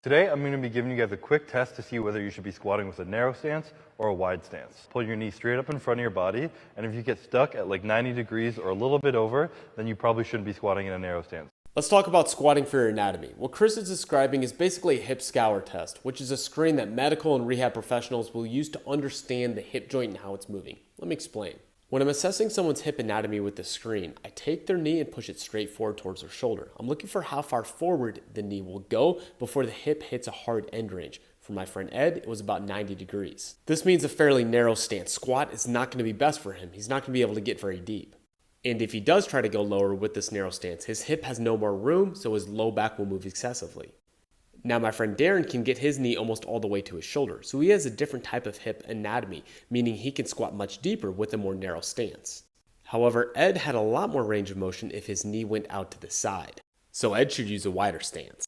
Today, I'm going to be giving you guys a quick test to see whether you should be squatting with a narrow stance or a wide stance. Pull your knee straight up in front of your body, and if you get stuck at like 90 degrees or a little bit over, then you probably shouldn't be squatting in a narrow stance. Let's talk about squatting for your anatomy. What Chris is describing is basically a hip scour test, which is a screen that medical and rehab professionals will use to understand the hip joint and how it's moving. Let me explain. When I'm assessing someone's hip anatomy with the screen, I take their knee and push it straight forward towards their shoulder. I'm looking for how far forward the knee will go before the hip hits a hard end range. For my friend Ed, it was about 90 degrees. This means a fairly narrow stance squat is not going to be best for him. He's not going to be able to get very deep. And if he does try to go lower with this narrow stance, his hip has no more room, so his low back will move excessively. Now my friend Darren can get his knee almost all the way to his shoulder, so he has a different type of hip anatomy, meaning he can squat much deeper with a more narrow stance. However, Ed had a lot more range of motion if his knee went out to the side, so Ed should use a wider stance.